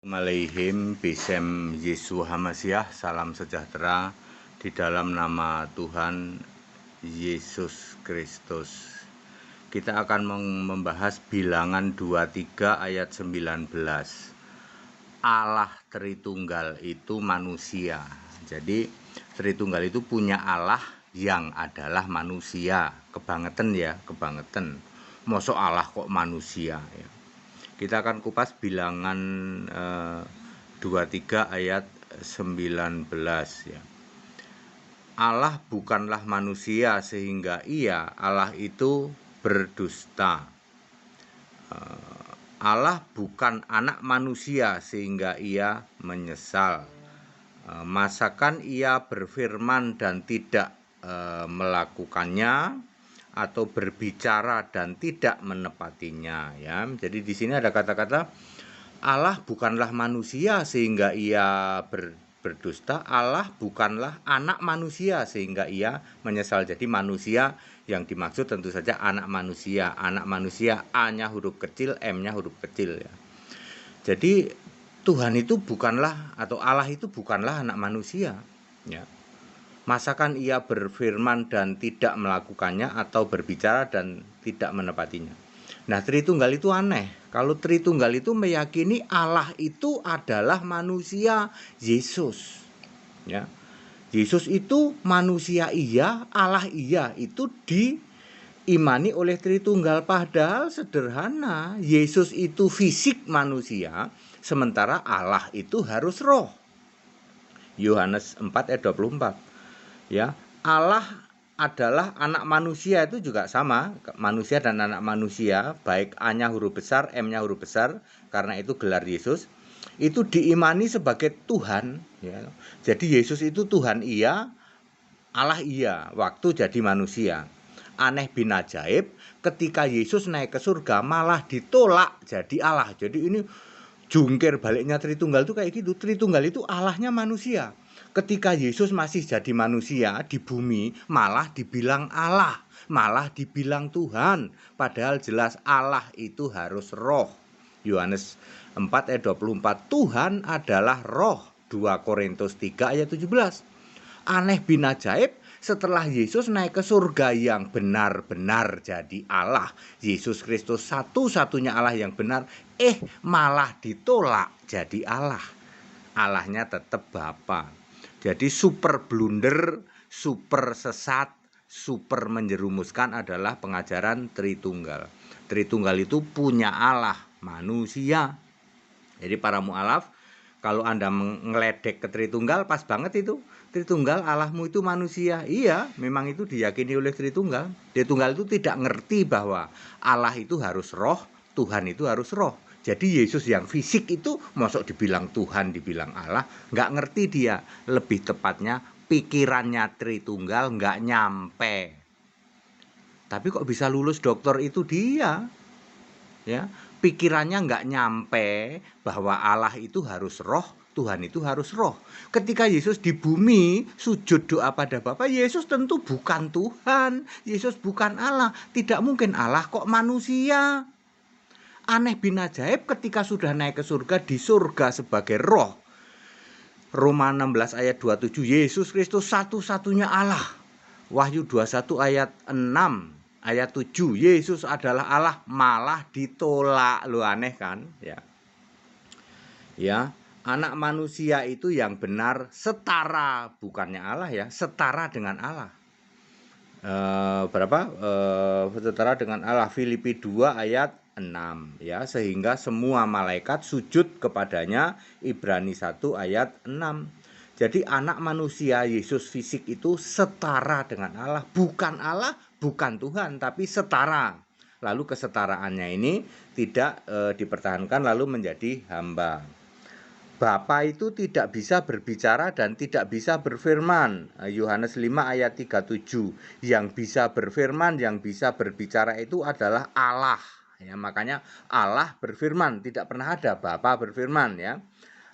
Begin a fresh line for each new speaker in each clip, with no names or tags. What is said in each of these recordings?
Alaihim Bisem Yesus Hamasiah, salam sejahtera di dalam nama Tuhan Yesus Kristus. Kita akan membahas Bilangan 23 ayat 19. Allah Tritunggal itu manusia. Jadi Tritunggal itu punya Allah yang adalah manusia. Kebangetan ya, kebangetan. Mosok Allah kok manusia ya. Kita akan kupas Bilangan 23 ayat 19 ya. Allah bukanlah manusia sehingga Allah itu berdusta. Allah bukan anak manusia sehingga ia menyesal. Masakan ia berfirman dan tidak melakukannya, atau berbicara dan tidak menepatinya ya. Jadi di sini ada kata-kata Allah bukanlah manusia sehingga ia berdusta. Allah bukanlah anak manusia sehingga ia menyesal. Jadi manusia yang dimaksud tentu saja anak manusia. Anak manusia A-nya huruf kecil, M-nya huruf kecil ya. Jadi Tuhan itu bukanlah, atau Allah itu bukanlah anak manusia ya. Masakan ia berfirman dan tidak melakukannya, atau berbicara dan tidak menepatinya. Nah, Tritunggal itu aneh. Kalau Tritunggal itu meyakini Allah itu adalah manusia Yesus. Ya. Yesus itu manusia iya, Allah iya, itu diimani oleh Tritunggal. Padahal sederhana, Yesus itu fisik manusia, sementara Allah itu harus roh. Yohanes 4 ayat 24. Ya, Allah adalah anak manusia, itu juga sama, manusia dan anak manusia, baik A-nya huruf besar, M-nya huruf besar, karena itu gelar Yesus, itu diimani sebagai Tuhan ya. Jadi Yesus itu Tuhan iya, Allah iya, waktu jadi manusia. Aneh bin ajaib, ketika Yesus naik ke surga malah ditolak jadi Allah. Jadi ini jungkir baliknya Tritunggal itu kayak gitu. Tritunggal itu Allahnya manusia. Ketika Yesus masih jadi manusia di bumi, malah dibilang Allah, malah dibilang Tuhan. Padahal jelas Allah itu harus roh. Yohanes 4 ayat 24, Tuhan adalah roh. 2 Korintus 3 ayat 17. Aneh bin ajaib, setelah Yesus naik ke surga yang benar-benar jadi Allah, Yesus Kristus satu-satunya Allah yang benar, malah ditolak jadi Allah. Allahnya tetap Bapa. Jadi super blunder, super sesat, super menjerumuskan adalah pengajaran Tritunggal. Tritunggal itu punya Allah manusia. Jadi para mu'alaf, kalau Anda ngeledek ke Tritunggal, pas banget itu. Tritunggal, Allahmu itu manusia. Iya, memang itu diyakini oleh Tritunggal. Tritunggal itu tidak ngerti bahwa Allah itu harus roh, Tuhan itu harus roh. Jadi Yesus yang fisik itu masuk dibilang Tuhan, dibilang Allah, nggak ngerti dia. Lebih tepatnya pikirannya Tritunggal nggak nyampe. Tapi kok bisa lulus doktor itu dia, ya. Pikirannya nggak nyampe bahwa Allah itu harus roh, Tuhan itu harus roh. Ketika Yesus di bumi sujud doa pada Bapa, Yesus tentu bukan Tuhan, Yesus bukan Allah. Tidak mungkin Allah kok manusia. Aneh bin ajaib, ketika sudah naik ke surga, di surga sebagai roh. Roma 16 ayat 27, Yesus Kristus satu-satunya Allah. Wahyu 21 ayat 6, ayat 7, Yesus adalah Allah, malah ditolak. Loh, aneh kan? Ya, anak manusia itu yang benar setara, bukannya Allah ya, setara dengan Allah. Setara dengan Allah, Filipi 2 ayat 6 ya, sehingga semua malaikat sujud kepadanya, Ibrani 1 ayat 6. Jadi anak manusia Yesus fisik itu setara dengan Allah, bukan Allah, bukan Tuhan, tapi setara. Lalu kesetaraannya ini tidak dipertahankan, lalu menjadi hamba. Bapa itu tidak bisa berbicara dan tidak bisa berfirman. Yohanes 5 ayat 37. Yang bisa berfirman, yang bisa berbicara itu adalah Allah. Ya, makanya Allah berfirman, tidak pernah ada Bapa berfirman ya.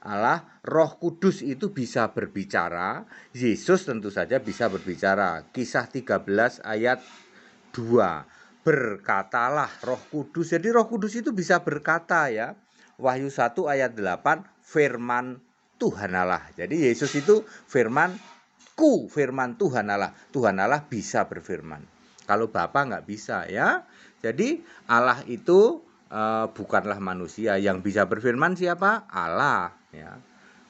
Allah, Roh Kudus itu bisa berbicara, Yesus tentu saja bisa berbicara. Kisah 13 ayat 2. Berkatalah Roh Kudus. Jadi Roh Kudus itu bisa berkata ya. Wahyu 1 ayat 8 firman Tuhan Allah. Jadi Yesus itu firman-Ku, firman Tuhan Allah. Tuhan Allah bisa berfirman. Kalau Bapa nggak bisa ya. Jadi Allah itu bukanlah manusia. Yang bisa berfirman siapa? Allah ya.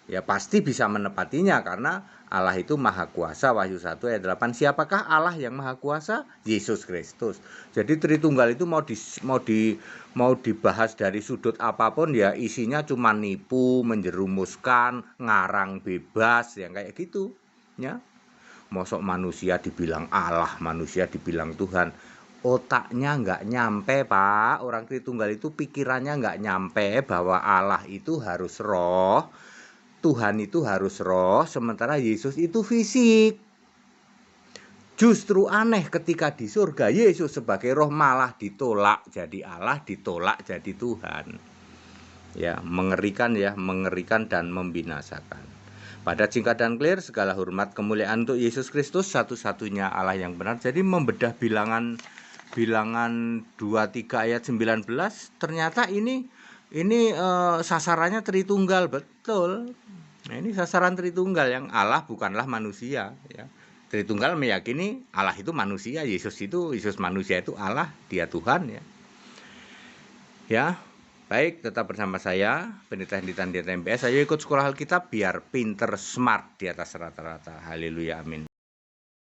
Ya pasti bisa menepatinya karena Allah itu maha kuasa. Wahyu 1 ayat 8. Siapakah Allah yang maha kuasa? Yesus Kristus. Jadi Tritunggal itu mau dibahas dari sudut apapun ya isinya cuma nipu, menjerumuskan, ngarang bebas yang kayak gitu ya. Mosok manusia dibilang Allah, manusia dibilang Tuhan. Otaknya nggak nyampe, Pak. Orang Tritunggal itu pikirannya nggak nyampe bahwa Allah itu harus roh, Tuhan itu harus roh, sementara Yesus itu fisik. Justru aneh ketika di surga Yesus sebagai roh malah ditolak jadi Allah, ditolak jadi Tuhan. Ya, mengerikan dan membinasakan. Pada singkat dan clear, segala hormat kemuliaan untuk Yesus Kristus, satu-satunya Allah yang benar. Jadi membedah bilangan 23 ayat 19, ternyata ini sasarannya Tritunggal, betul. Nah, ini sasaran Tritunggal yang Allah bukanlah manusia ya. Tritunggal meyakini Allah itu manusia, Yesus manusia itu Allah, dia Tuhan ya. Ya, baik, tetap bersama saya Pendeta Hendy Tandia TMPS. Saya ikut sekolah Alkitab biar pinter smart di atas rata-rata. Haleluya, amin.